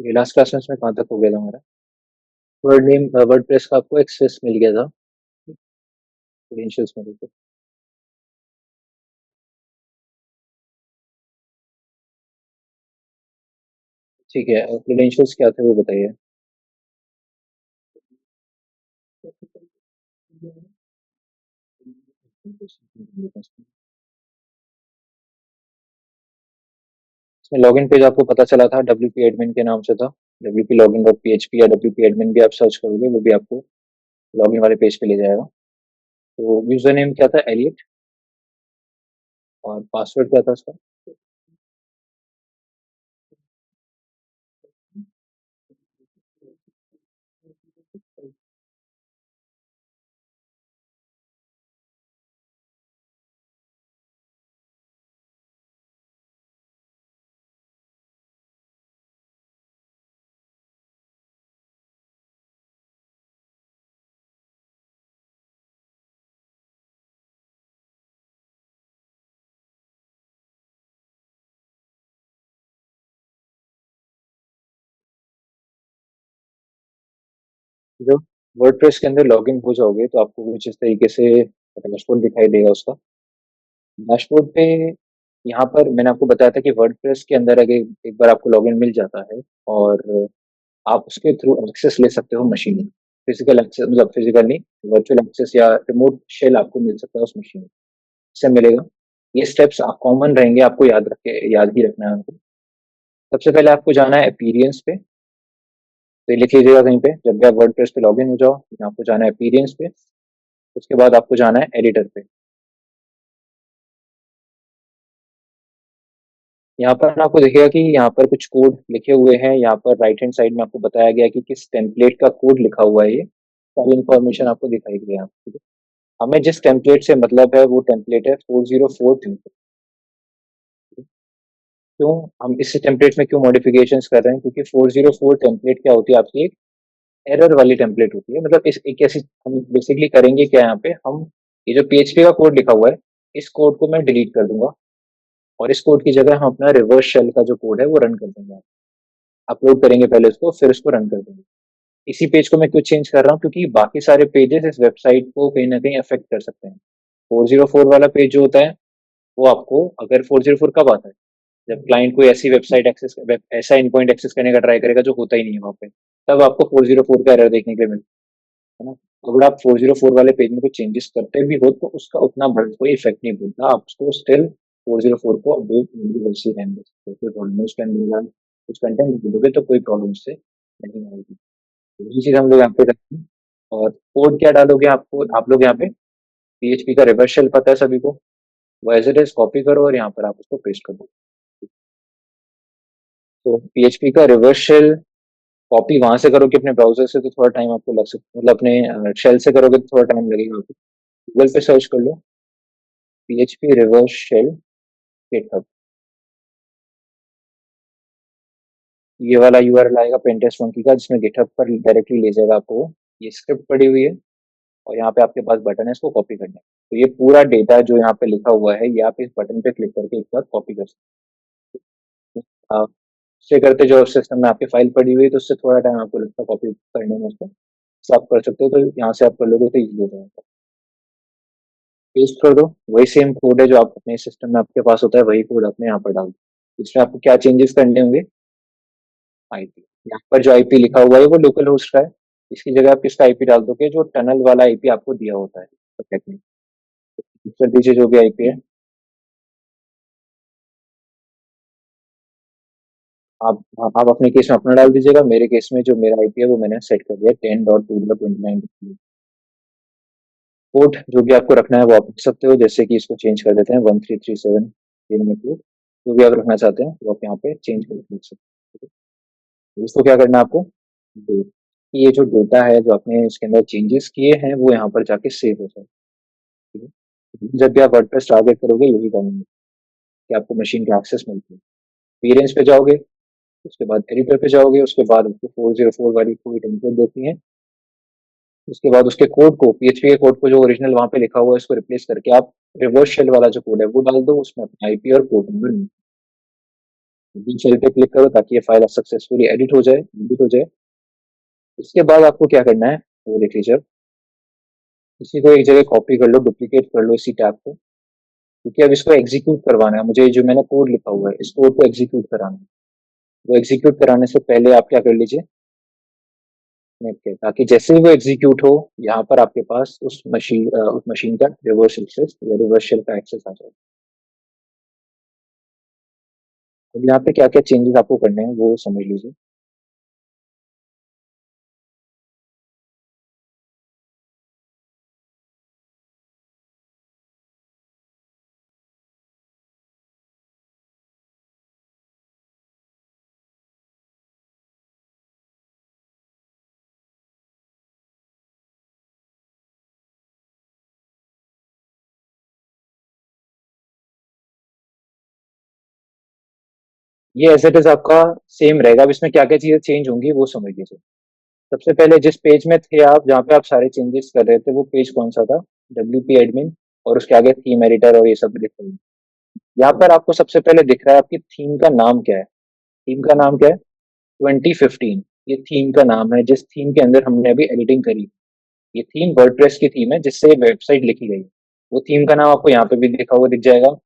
ये last class में कहाँ तक हो गया था हमारा? वर्डप्रेस का आपको एक्सेस मिल गया था, क्रेडेंशियल्स मिल गए थे। ठीक है, क्रेडेंशियल्स क्या थे वो बताइए। इसमें लॉगिन पेज आपको पता चला था WP एडमिन के नाम से था। WP लॉगिन डॉट PHP या WP एडमिन भी आप सर्च करोगे वो भी आपको लॉगिन वाले पेज पे ले जाएगा। तो यूजर नेम क्या था? एलियट। और पासवर्ड क्या था उसका? जो वर्डप्रेस के अंदर लॉगिन हो जाओगे तो आपको कुछ इस तरीके से डैशबोर्ड दिखाई देगा उसका। डैशबोर्ड पे यहाँ पर मैंने आपको बताया था कि वर्डप्रेस के अंदर अगर एक बार आपको लॉगिन मिल जाता है और आप उसके थ्रू एक्सेस ले सकते हो मशीन में। फिजिकल एक्सेस मतलब फिजिकल नहीं, वर्चुअल एक्सेस या रिमोट शेल आपको मिल सकता है उस मशीन में। इससे मिलेगा। ये स्टेप्स कॉमन रहेंगे, आपको याद ही रखना है उनको। सबसे पहले आपको जाना है अपीरियंस पे। तो ये लिख लीजिएगा कहीं पे, जब भी आप वर्डप्रेस पे लॉगिन हो जाओ यहाँ आपको जाना है अपीरियंस पे। उसके बाद आपको जाना है एडिटर पे। यहाँ पर आपको दिखेगा कि यहाँ पर कुछ कोड लिखे हुए हैं। यहाँ पर राइट हैंड साइड में आपको बताया गया कि किस टेम्पलेट का कोड लिखा हुआ है। ये सारी इन्फॉर्मेशन आपको दिखाई गई है यहाँ पे। हमें जिस टेम्पलेट से मतलब है वो टेम्पलेट है 404 टेम्पलेट। क्यों हम इस टेम्पलेट में क्यों मॉडिफिकेशंस कर रहे हैं? क्योंकि 404 टेम्पलेट क्या होती है आपकी, एक एरर वाली टेम्पलेट होती है। मतलब इस एक ऐसी हम बेसिकली करेंगे क्या यहाँ पे, हम ये जो PHP का कोड लिखा हुआ है इस कोड को मैं डिलीट कर दूंगा और इस कोड की जगह हम अपना रिवर्स शेल का जो कोड है वो रन कर देंगे। अपलोड करेंगे पहले उसको, फिर उसको रन कर देंगे। इसी पेज को मैं क्यों चेंज कर रहा हूँ? क्योंकि बाकी सारे पेजेस इस वेबसाइट को कहीं ना कहीं अफेक्ट कर सकते हैं। 404 वाला पेज जो होता है वो आपको, अगर 404 कब आता है? जब क्लाइंट कोई ऐसी वेबसाइट एक्सेस ऐसा endpoint एक्सेस करने का ट्राई करेगा जो होता ही नहीं है वहाँ पे, तब आपको 404 का एरर देखने के लिए मिलता है ना। अगर आप 404 वाले पेज में कुछ चेंजेस करते भी हो तो उसका उतना बड़ा कोई इफेक्ट नहीं पड़ता। आप उसको स्टिल 404 को अपडेट वैसे रहने दे सकते हो, कोई प्रॉब्लम उसके अंदर कुछ कंटेंट दोगे तो कोई प्रॉब्लम उससे नहीं आएगी। तो यही चीज हम लोग यहाँ पे रखते हैं। और कोड क्या डालोगे आपको, आप लोग यहाँ पे PHP का रिवर्स शेल पता है सभी को, वो एज इट इज कॉपी करो और यहाँ पर आप उसको पेस्ट कर दो। तो PHP का रिवर्स शेल कॉपी वहां से करोगे अपने ब्राउजर से तो थोड़ा टाइम आपको लग सकता, मतलब अपने शेल से करोगे तो थोड़ा टाइम लगेगा आपको। गूगल पे सर्च कर लो PHP रिवर्स शेल गिटहब। ये वाला URL आएगा पेंटेस्ट मंकी का जिसमें गिटहब पर डायरेक्टली ले जाएगा आपको। ये स्क्रिप्ट पड़ी हुई है और यहाँ पे आपके पास बटन है इसको कॉपी करने का। तो ये पूरा डेटा जो यहाँ पे लिखा हुआ है ये आप इस बटन पे क्लिक करके एक बार कॉपी कर सकते हो। उससे करते जो सिस्टम में आपकी फाइल पड़ी हुई है तो उससे थोड़ा टाइम आपको लगता है कॉपी करने में उसको। तो आप कर सकते हो, तो यहाँ से आप कर लोगे तो इजी हो जाएगा। पेस्ट कर दो। वही सेम कोड है जो आप अपने सिस्टम में आपके पास होता है, वही कोड अपने यहाँ पर डाल दो। इसमें आपको क्या चेंजेस करने होंगे? IP। यहाँ पर जो IP लिखा हुआ है वो लोकल होस्ट का है। इसकी जगह आप किसका IP डाल दोगे? जो टनल वाला IP आपको दिया होता है प्रोजेक्ट में। कर दीजिए जो भी IP है। आप अपने केस में अपना डाल दीजिएगा। मेरे केस में जो मेरा IP है वो मैंने सेट कर दिया 10.2.29। कोड जो भी आपको रखना है वो आप रख सकते हो, जैसे कि इसको चेंज कर देते हैं 1337 में कोड। जो भी आप रखना चाहते हैं वो आप यहाँ पे चेंज करके लिख सकते हैं। तो इसको क्या करना है आपको, ये जो डेटा है जो आपने इसके अंदर चेंजेस किए हैं वो यहाँ पर जाके सेव हो जाए। ठीक है, जब भी आप वर्डप्रेस टारगेट करोगे यही करेंगे कि आपको मशीन का एक्सेस मिलती है। पेरेंट्स पे जाओगे, उसके बाद एडिटर पे जाओगे, उसके बाद आपको 404 वाली कोई टेम्पलेट देती है। उसके बाद उसके कोड को, PHP के कोड को जो ओरिजिनल वहां पे लिखा हुआ है उसको रिप्लेस करके आप रिवर्स शेल वाला जो कोड है वो डाल दो, उसमें अपना IP और कोड नंबर बी शेल पे क्लिक करो ताकि ये फाइल सक्सेसफुली एडिट हो जाए, एडिट हो जाए। उसके बाद आपको क्या करना है वो देख लीजिए। इसी को एक जगह कॉपी कर लो, डुप्लीकेट कर लो इसी टैब को, क्योंकि अब इसको एग्जीक्यूट करवाना है मुझे। जो मैंने कोड लिखा हुआ है इस कोड को एग्जीक्यूट कराना है। वो एग्जीक्यूट कराने से पहले आप क्या कर लीजिए, नेट के, ताकि जैसे ही वो एग्जीक्यूट हो यहाँ पर आपके पास उस मशीन का रिवर्स एक्सेस या रिवर्स शेल का एक्सेस आ जाए। अब यहाँ पे क्या क्या चेंजेस आपको करने हैं वो समझ लीजिए। ये एज इट इज आपका सेम रहेगा। अब इसमें क्या क्या चीजें चेंज होंगी वो समझ लीजिए। सबसे पहले जिस पेज में थे आप, जहाँ पे आप सारे चेंजेस कर रहे थे, वो पेज कौन सा था? WP एडमिन, और उसके आगे थीम एडिटर और ये सब लिखे हुए हैं। यहाँ पर आपको सबसे पहले दिख रहा है आपकी थीम का नाम क्या है। थीम का नाम क्या है? 2015। ये थीम का नाम है जिस थीम के अंदर हमने अभी एडिटिंग करी। ये थीम वर्डप्रेस की थीम है जिससे वेबसाइट लिखी गई। वो थीम का नाम आपको यहाँ पे भी लिखा हुआ दिख जाएगा,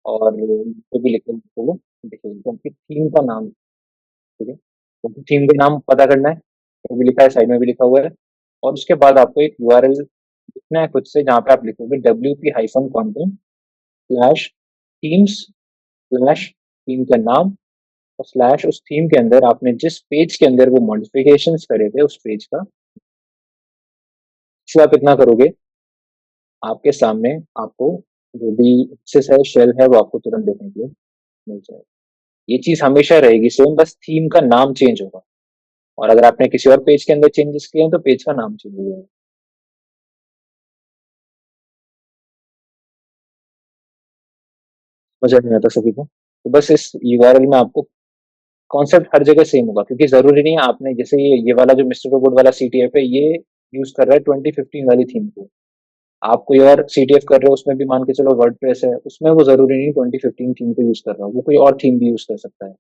और यहाँ पे भी लिखा हुआ दिखेगा, क्योंकि थीम का नाम, ठीक है, तो थीम का नाम पता करना है। तो भी लिखा है, साइड में भी लिखा हुआ है। और उसके बाद आपको एक URL लिखना है खुद से, जहाँ पे आप लिखोगे WP-content slash themes slash theme का नाम, और स्लैश उस थीम के अंदर आपने जिस पेज के अंदर वो मॉडिफिकेशंस करे थे उस पेज का। इसलिए आप इतना करोगे, आपके सामने आपको जो भी एक्सेस है, शेल है, वो आपको तुरंत देखने के लिए मिल जाएगा। ये चीज हमेशा रहेगी सेम, बस थीम का नाम चेंज होगा। और अगर आपने किसी और पेज के अंदर चेंजेस किए हैं तो पेज का नाम चेंज हो जाएगा। मजा नहीं आता सभी को, तो बस इस URL में आपको कॉन्सेप्ट हर जगह सेम होगा, क्योंकि जरूरी नहीं है आपने जैसे ये वाला जो मिस्टर रोबोट वाला CTF है, ये यूज कर रहा है 2015 वाली थीम को। आप कोई और CTF कर रहे हो, उसमें भी मान के चलो वर्डप्रेस है, उसमें वो जरूरी नहीं 2015 थीम को यूज कर रहा हो, वो कोई और थीम भी यूज कर सकता है।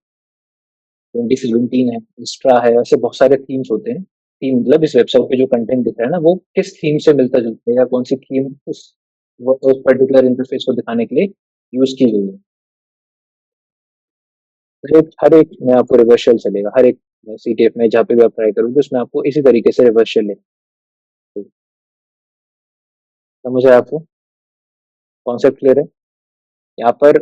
2017 है, एक्स्ट्रा है, ऐसे बहुत सारे थीम्स होते हैं। थीम मतलब इस वेबसाइट पे जो कंटेंट दिख रहा है ना, वो किस थीम से मिलता जुलता है, या कौन सी थीम उस पर्टिकुलर इंटरफेस को दिखाने के लिए यूज की गई है। हर एक में आपको रिवर्स शेल चलेगा, हर एक CTF में जहाँ पे भी आप ट्राई करोगे उसमें आपको इसी तरीके से रिवर्स शेल लेगा। तो समझ आया आपको? कॉन्सेप्ट क्लियर है? यहाँ पर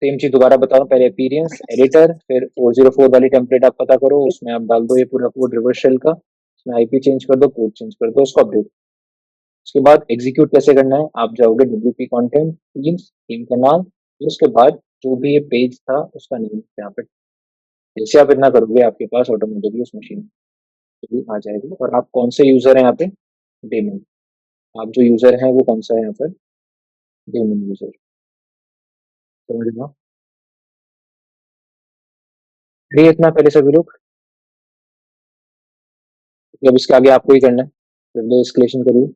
सेम चीज दोबारा बता रहा हूँ। पहले अपीयरेंस एडिटर, फिर 404 वाली टेम्पलेट आप पता करो, उसमें आप डाल दो ये पूरा कोड रिवर्स शेल का, उसमें IP चेंज कर दो, कोड चेंज कर दो, उसको अपडेट। उसके बाद एग्जीक्यूट कैसे करना है, आप जाओगे WP कंटेंट थीम्स, थीम का नाम, फिर उसके बाद जो भी ये पेज था उसका नेम यहाँ पे। जैसे आप इतना करोगे आपके पास ऑटोमेटिकली उस मशीन पे भी आ जाएगी। और आप कौन से यूजर हैं यहाँ पे? डेमन। आप जो यूजर हैं वो कौन सा है यहाँ पर? Daemon user. समझना। ये इतना पहले सभी लोग, अब इसके आगे आपको ही करना है। पहले एस्केलेशन करिए।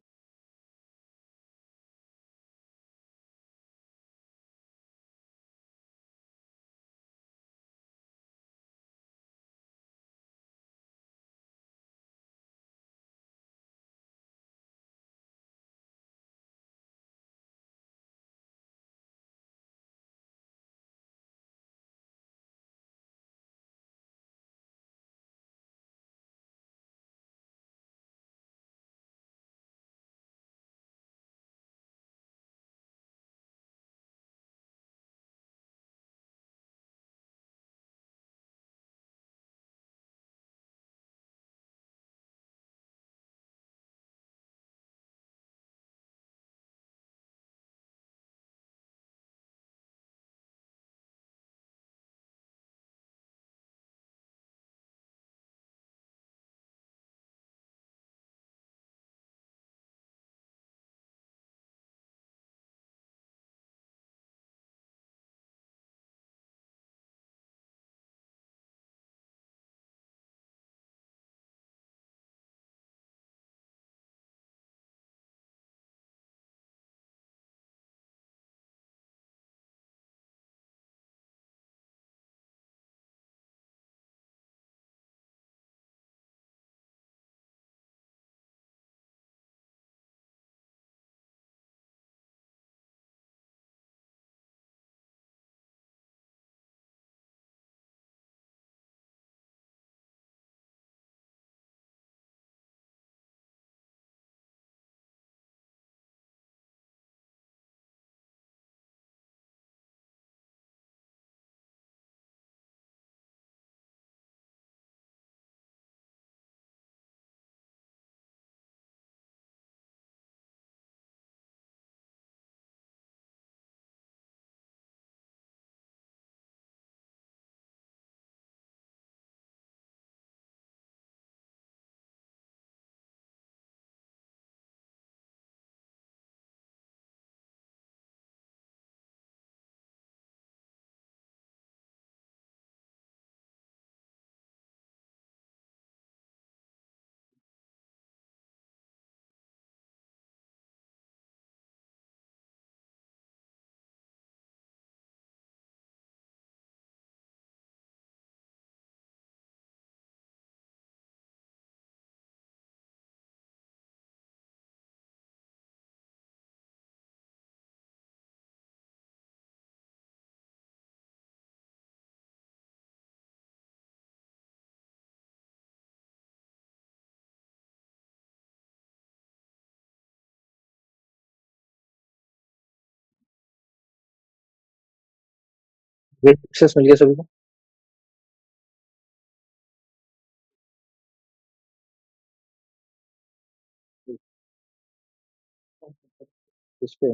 वेट एक्सेस मिल गया सभी को? इस पे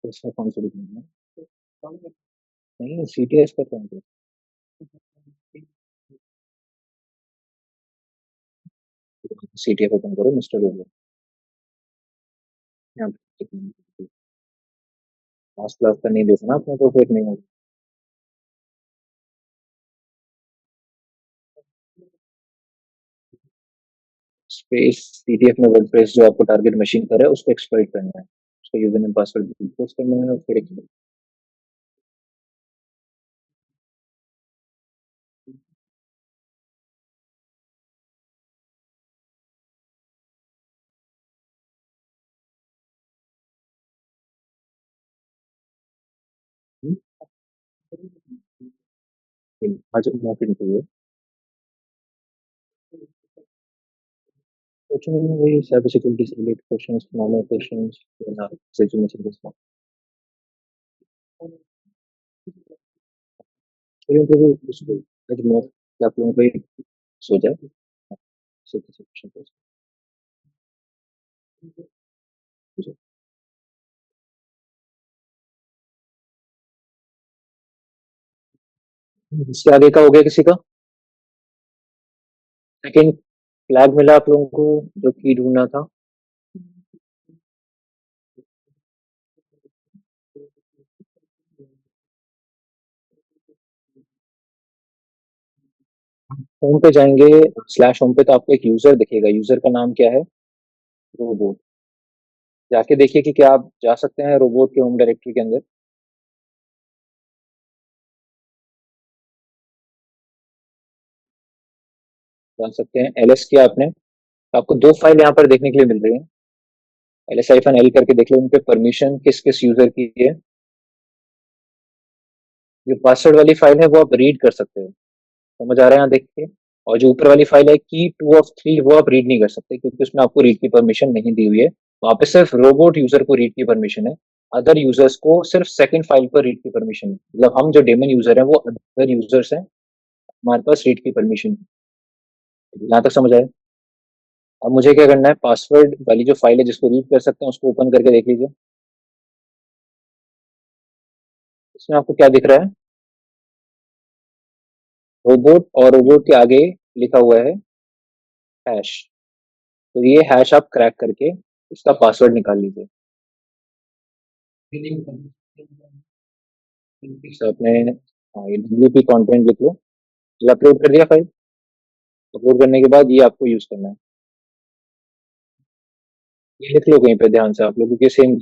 इसमें कौन सी दिखनी है? नहीं, सीटीएस का कौन सा? सीटीएस ओपन करो मिस्टर लोगो। यहाँ लास्ट क्लास का नहीं देखना अपने को, फिर नहीं होगा। स्पेस सीटीएफ में वर्डप्रेस जो आपको टारगेट मशीन पर है उसको एक्सप्लॉइट करना है, उसका यूजर नेम पासवर्ड पोस्ट करना है, फिर exploit। आज मौके निकलिए। क्वेश्चन वही साइबर सिक्योरिटी से रिलेटेड क्वेश्चंस, नॉर्मल क्वेश्चंस, ना सिचुएशन के साथ। फिर इंटरव्यू उसको आज मौके आप लोगों को ही सो जाए, किसी क्वेश्चन को। इसके आगे का हो गया किसी का? सेकंड फ्लैग मिला आप लोगों को जो की ढूंढना था? होम पे जाएंगे, स्लैश होम पे तो आपको एक यूजर दिखेगा, यूजर का नाम क्या है? रोबोट। जाके देखिए कि क्या आप जा सकते हैं रोबोट के होम डायरेक्टरी के अंदर। जा सकते हैं, एलएस किया आपने, आपको दो फाइल यहाँ पर देखने के लिए मिल रही है। एलएस हाइफन एल करके देख लो, उन पे परमिशन किस किस यूजर की है। जो पासवर्ड वाली फाइल है वो आप रीड कर सकते हो, समझ आ रहा है यहाँ देख के। और जो ऊपर वाली फाइल है की 2 of 3, वो आप रीड नहीं कर सकते क्योंकि उसमें आपको रीड की परमिशन नहीं दी हुई है। वहां पे सिर्फ रोबोट यूजर को रीड की परमिशन है, अदर यूजर्स को सिर्फ सेकंड फाइल पर रीड की परमिशन है। मतलब हम जो डेमन यूजर है वो अदर यूजर्स हैं, हमारे पास रीड की परमिशन है। यहाँ तक समझ आए? अब मुझे क्या करना है, पासवर्ड वाली जो फाइल है जिसको रीड कर सकते हैं उसको ओपन करके देख लीजिए। इसमें आपको क्या दिख रहा है? रोबोट, और रोबोट के आगे लिखा हुआ है हैश। तो ये हैश आप क्रैक करके उसका पासवर्ड निकाल लीजिए। तो अपने, हाँ, ये डब्ल्यूपी कंटेंट लिख लो। अपलोड कर दिया फाइल। अपलोड करने के बाद ये आपको यूज करना है। ये लिख लो कहीं पे ध्यान से आप लोगों के सेम।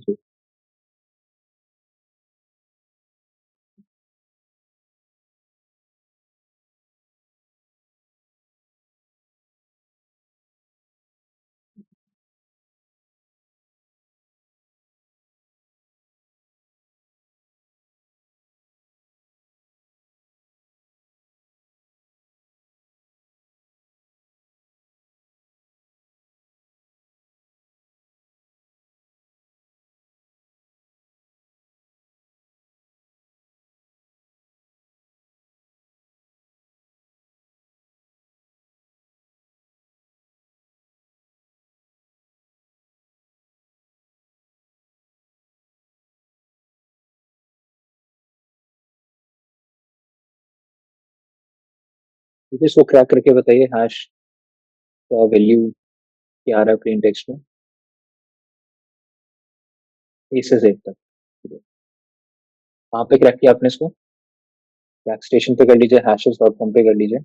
ठीक है, इसको क्रैक करके बताइए हैश का वैल्यू क्या आ रहा है प्लेन टेक्स्ट में, ए से जेड तक। कहाँ पे क्रैक किया आपने इसको? क्रैक स्टेशन पे कर लीजिए, hashes.com पे कर लीजिए।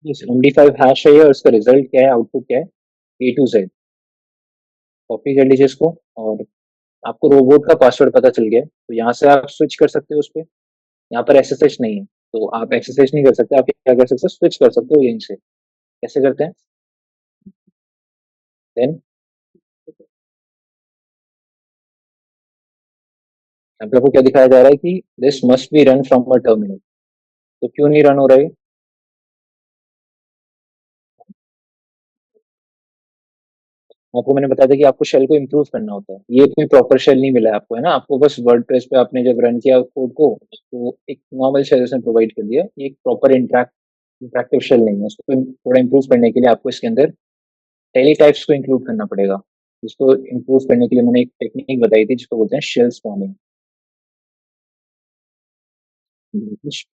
इस MD5 हैश है ये, और इसका रिजल्ट क्या है, आउटपुट क्या है? A to Z। कॉपी कर लीजिए इसको। और आपको रोबोट का पासवर्ड पता चल गया है, तो यहाँ से आप स्विच कर सकते हो उस पर। यहाँ पर SSH नहीं है, तो आप SSH नहीं कर सकते, आप क्या कर सकते हो, स्विच कर सकते हो यहीं से। कैसे करते हैं? देन यहाँ पे आपको क्या दिखाया जा रहा है कि this must be run from a terminal. तो क्यों नहीं रन हो रहा है? आपको मैंने बताया था कि आपको शेल को इम्प्रूव करना होता है, ये कोई प्रॉपर शेल नहीं मिला है आपको, है ना? आपको बस वर्डप्रेस पे आपने जब रन किया कोड को, तो एक नॉर्मल शेल उसने प्रोवाइड कर दिया, ये एक प्रॉपर इंटरैक्टिव शेल नहीं है। उसको थोड़ा इम्प्रूव करने के लिए आपको इसके अंदर टेली टाइप्स को इंक्लूड करना पड़ेगा। इसको इम्प्रूव करने के लिए मैंने एक टेक्निक बताई थी जिसको बोलते हैं शेल स्पॉनिंग।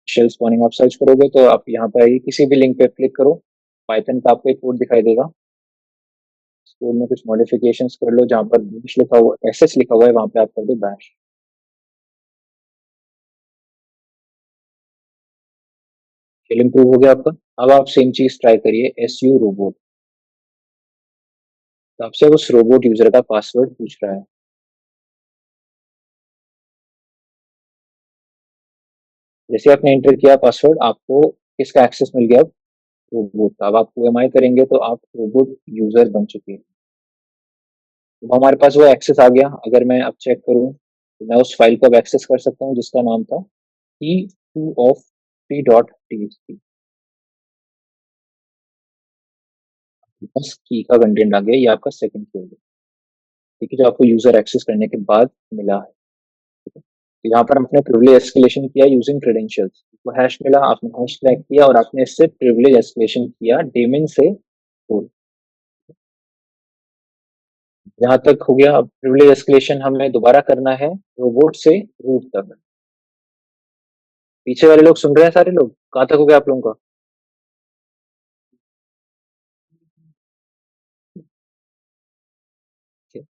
शेल स्पॉनिंग आप सर्च करोगे तो आप यहाँ पे आइए, किसी भी लिंक पे क्लिक करो, पाइथन का आपको एक कोड दिखाई देगा। कोड में कुछ मॉडिफिकेशंस कर लो, जहाँ पर बैश लिखा हुआ, एसएस लिखा हुआ है, वहां पे आप कर दो बैश। शेल इम्प्रूव हो गया आपका। अब आप सेम चीज ट्राई करिए, एस यू रोबोट। तो आपसे उस रोबोट यूजर का पासवर्ड पूछ रहा है। जैसे आपने एंटर किया पासवर्ड, आपको किसका एक्सेस मिल गया? अब रोबोट का। अब आप ओएमआई करेंगे तो आप रोबोट यूजर बन चुके हैं। तो हमारे पास वो एक्सेस आ गया। अगर मैं अब चेक करूँ तो मैं उस फाइल को अब एक्सेस कर सकता हूँ जिसका नाम था t2 of t.txt। बस की का कंटेंट आ गया, ये आपका सेकंड की हो गया। ठीक है, जो आपको यूजर एक्सेस करने के बाद मिला है। ठीक है, तो यहाँ पर आपने प्रिविलेज एस्केलेशन किया यूजिंग क्रेडेंशियल्स, वो हैश मिला, आपने हैश क्रैक किया और आपने इससे प्रिविलेज एस्केलेशन किया डेमन से। तो यहाँ तक हो गया। अब प्रिविलेज एस्केलेशन हमें दोबारा करना है रोबोट से रूट तक। पीछे वाले लोग सुन रहे हैं? सारे लोग कहाँ तक हो गया आप लोगों का? ठीक है,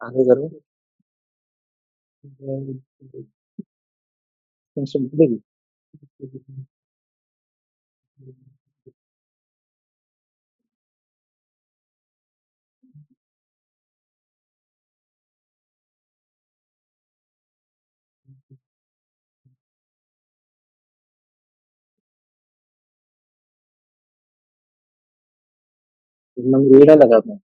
आगे करो। नंबर ये डाला था आपने?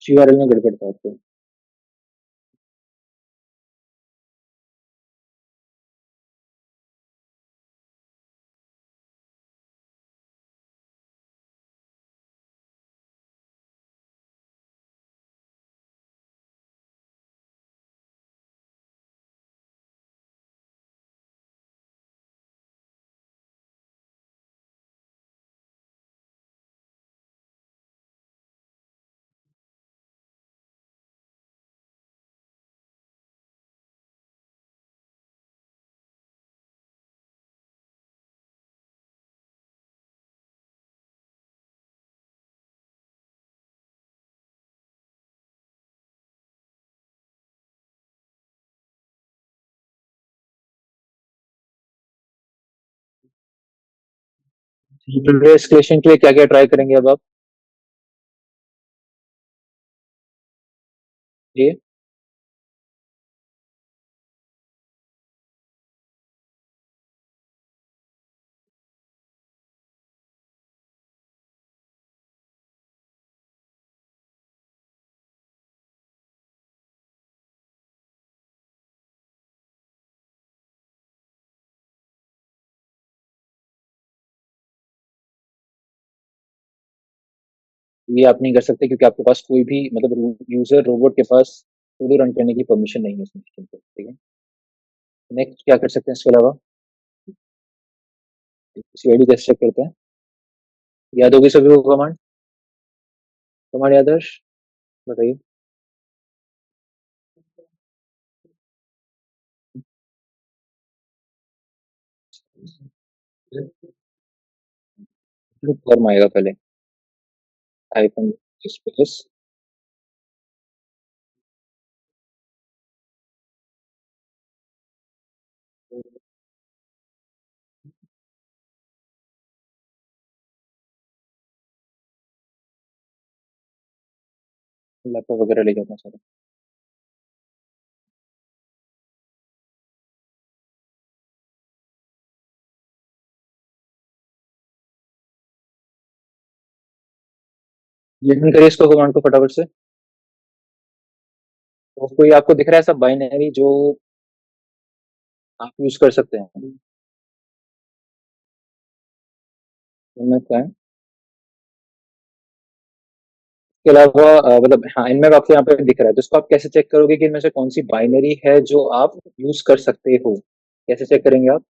यूआरएल में गड़बड़ था आपको। प्रिविलेज एस्केलेशन के लिए क्या क्या ट्राई करेंगे अब आप? ये ये आप नहीं कर सकते क्योंकि आपके पास कोई भी मतलब यूजर रोबोट के पास sudo रन करने की परमिशन नहीं है सिस्टम पे, ठीक है। नेक्स्ट क्या कर सकते हैं इसके अलावा? सीआईडी कैसे चेक करते हैं? याद होगी सभी को कमांड? कमांड याद है हर्ष? बताइए। फॉर्म आएगा पहले, हाइफन स्पेस। लैपटॉप वगैरह ले जाता सारा। लिसन करिए इसको, कमांड को फटाफट से। तो कोई आपको दिख रहा है ऐसा बाइनरी जो आप यूज कर सकते हैं? इनमें क्या है? इसके अलावा मतलब हाँ, इनमें आपको यहाँ पे दिख रहा है, तो इसको आप कैसे चेक करोगे कि इनमें से कौन सी बाइनरी है जो आप यूज कर सकते हो? कैसे चेक करेंगे आप?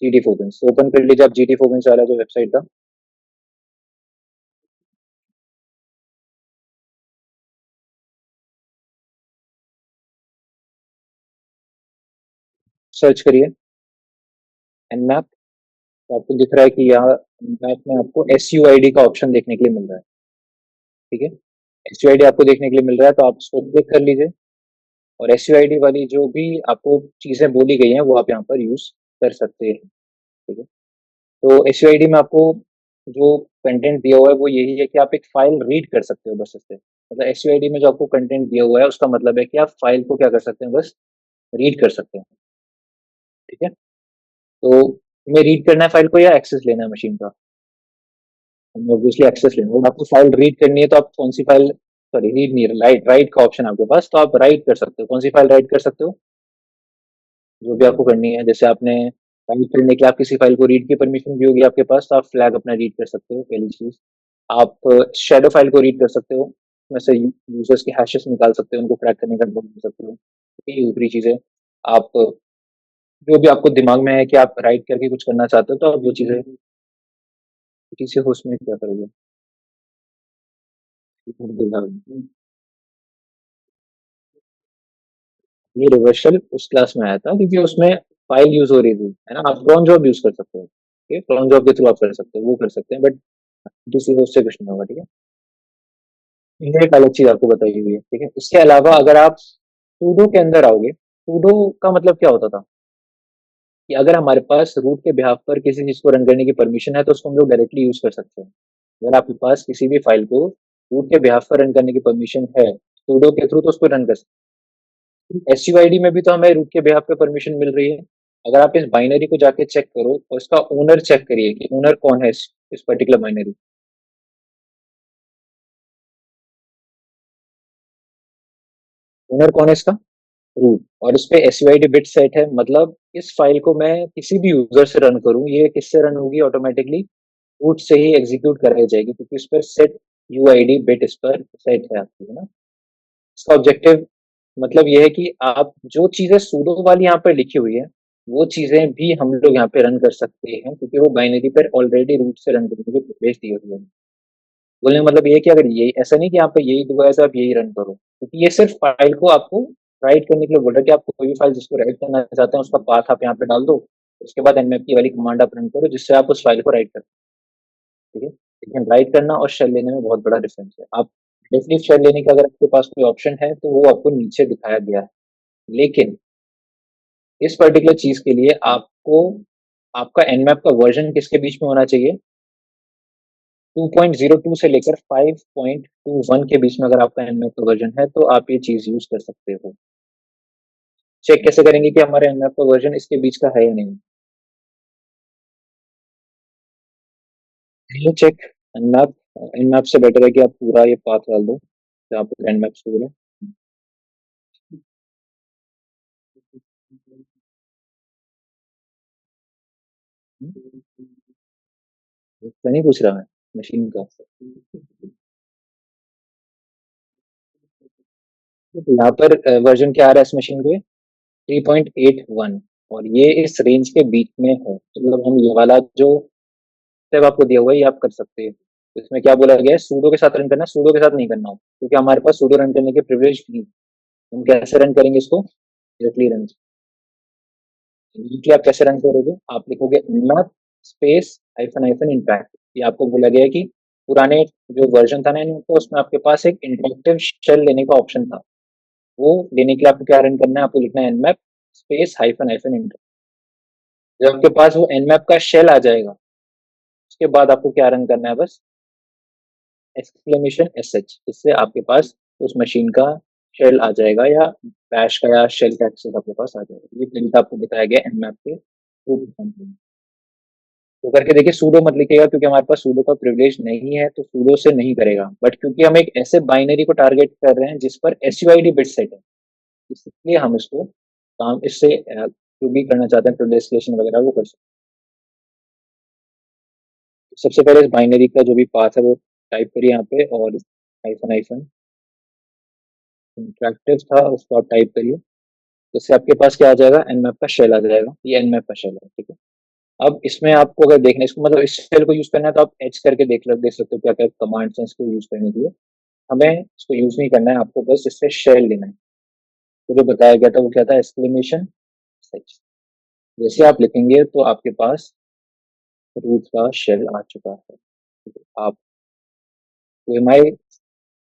जीडी फोगन्स ओपन कर लीजिए आप, जीडी फोगन्स वाला जो वेबसाइट था। सर्च करिए एनमैप। तो आपको दिख रहा है कि यहाँ मैप में आपको एस यू आई डी का ऑप्शन देखने के लिए मिल रहा है, ठीक है। एस यू आई डी आपको देखने के लिए मिल रहा है, तो आप उसको क्लिक कर लीजिए। और एस यू आई डी वाली जो भी आपको चीजें बोली गई हैं वो आप यहाँ पर यूज कर सकते हैं, ठीक है। तो एस यू आई डी में आपको जो कंटेंट दिया हुआ है वो यही है कि आप एक फाइल रीड कर सकते हो बस इससे। मतलब एस यू आई डी में जो आपको कंटेंट दिया हुआ है उसका मतलब है कि आप फाइल को क्या कर सकते हैं, बस रीड कर सकते हैं, ठीक है। तो हमें रीड करना है फाइल को या एक्सेस लेना है मशीन का? हमें ऑब्वियसली एक्सेस लेना है। अगर आपको फाइल रीड करनी है तो आप कौन सी फाइल, सॉरी रीड नहीं, राइट राइट का ऑप्शन है आपके पास, तो आप राइट कर सकते हो। कौन सी फाइल राइट कर सकते हो? जो भी आपको करनी है, जैसे आपने राइट करने के लिए आप किसी फाइल को रीड की परमिशन भी होगी आपके पास, तो आप फ्लैग अपना रीड कर सकते हो, पहली चीज। आप शेडो फाइल को रीड कर सकते हो, उसमें से यूजर्स के हैशेस निकाल सकते हो, उनको क्रैक करने का ट्राई कर सकते हो। ये ऊपरी चीजें आप जो भी आपको दिमाग में है कि आप राइट करके कुछ करना चाहते हो, तो आप वो चीजें छोटी से हो उसमें क्या करोगे? ये रिवर्सल उस क्लास में आया था क्योंकि उसमें फाइल यूज हो रही थी, है ना। आप क्रॉन जॉब यूज कर सकते हो, ठीक है, क्रॉन जॉब के थ्रू आप कर सकते हो, वो कर सकते हैं, बट दूसरी उससे कुछ नहीं होगा, ठीक है। ये एक अलग चीज आपको बताई हुई है, ठीक है। इसके अलावा अगर आप सूडो के अंदर आओगे, सूडो का मतलब क्या होता था कि अगर हमारे पास रूट के बिहाफ पर किसी चीज को रन करने की परमिशन है तो उसको हम लोग डायरेक्टली यूज कर सकते हैं। अगर आपके पास किसी भी फाइल को रूट के बिहाफ पर रन करने की परमिशन है सूडो के थ्रू, तो उसको रन कर सकते हैं। एस यू आई डी में भी तो हमें रूट के बिहाफ पे परमिशन मिल रही है। अगर आप इस बाइनरी को जाके चेक करो और इसका ओनर चेक करिए कि ओनर कौन है इस पर्टिकुलर बाइनरी। ओनर कौन है इसका? रूट। और इस पे S U I D bit set है, मतलब इस फाइल को मैं किसी भी यूजर से रन करूं, ये किससे रन होगी ऑटोमेटिकली? रूट से ही एग्जीक्यूट कराई जाएगी क्योंकि इस पर set you I D bit इस पर सेट है आपकी, है ना। इसका ऑब्जेक्टिव मतलब ये है कि आप जो चीजें सूडो वाली यहाँ पर लिखी हुई है वो चीजें भी हम लोग यहाँ पे रन कर सकते हैं क्योंकि वो बाइनरी पर ऑलरेडी रूट से रन करने के निर्देश दिए हुए हैं। बोलने का मतलब ये है कि अगर यही ऐसा नहीं कि यहाँ पे यही दुआ है तो आप यही रन करो, क्योंकि ये सिर्फ फाइल को आपको राइट करने के लिए बोल रहा है कि आपको कोई भी फाइल जिसको राइट करना चाहते हैं उसका पाथ आप यहाँ पे डाल दो। उसके बाद nmap की वाली कमांड आप रन करो जिससे आप उस फाइल को राइट कर, ठीक है। लेकिन राइट करना और शेल लेने में बहुत बड़ा डिफरेंस है। आप डेफिनेटली शेल लेने का अगर आपके पास कोई ऑप्शन है तो वो आपको नीचे दिखाया गया है, लेकिन इस पर्टिकुलर चीज के लिए आपको आपका nmap का वर्जन किसके बीच में होना चाहिए? 2.02 से लेकर 5.21 के बीच में अगर आपका nmap का वर्जन है तो आप ये चीज यूज कर सकते हो। चेक कैसे करेंगे कि हमारे nmap का वर्जन इसके बीच का है या नहीं? ये चेक nmap, nmap से बेटर है कि आप पूरा ये पाथ डाल दो जहाँ पर nmap स्टोर है। तो नहीं पूछ रहा मैं मशीन का। तो यहाँ पर वर्जन क्या आ रहा है इस मशीन पे? 3.81। और ये इस रेंज के बीच में है, मतलब हम ये वाला जो स्टेप आपको दिया हुआ है ये आप कर सकते हैं। तो इसमें क्या बोला गया है, सूडो के साथ रन करना है, सूडो के साथ नहीं करना हो, क्योंकि हमारे पास सूडो रन करने के प्रिविलेज नहीं। हम कैसे रन करेंगे इसको? Directly run. इमीडिएटली आप कैसे रन करोगे? आप लिखोगे nmap space hyphen hyphen interact. ये आपको बोला गया है कि पुराने जो वर्जन था ना इनका, उसमें आपके पास एक इंटरेक्टिव शेल लेने का ऑप्शन था। वो लेने के लिए आपको क्या रन करना है? आपको लिखना है nmap space hyphen hyphen interact. जब आपके पास वो nmap का शेल आ जाएगा, उसके बाद आपको क्या रन करना है? बस एक्सक्लेमेशन एसएच। इससे आपके पास उस मशीन का शेल आ जाएगा, या बैश का या शेल का एक्सेस आपके पास आ जाएगा। ये तरीका आपको बताया गया nmap के थ्रू। तो करके देखिए, सूडो मत लिखिएगा, क्योंकि हमारे पास सूडो का प्रिविलेज नहीं है, तो सूडो से नहीं करेगा। बट क्योंकि हम एक ऐसे बाइनरी को टारगेट कर रहे हैं जिस पर एसयूआईडी बिट सेट है, इसलिए हम इसको काम इससे जो भी करना चाहते हैं प्रिविलेज वगैरह वो कर सकते हैं। सबसे पहले इस बाइनरी का जो भी पाथ है वो टाइप करिए यहाँ पे, और हाइफन हाइफन इंटरेक्टिव था उसको आप टाइप करिए। तो इससे आपके पास क्या आ जाएगा? nmap का शेल आ जाएगा। ये nmap का शेल है, ठीक है। अब इसमें आपको अगर देखना है इसको, मतलब इस शेल को यूज करना है, तो आप एच करके देख सकते हो क्या क्या कमांड्स हैं इसको यूज करने के लिए। हमें इसको यूज नहीं करना है, आपको बस इससे शेल लेना है। तो जो बताया गया था वो क्या था? एक्सक्लेमेशन सच। जैसे आप लिखेंगे तो आपके पास रूट का शेल आ चुका है। आप एम आई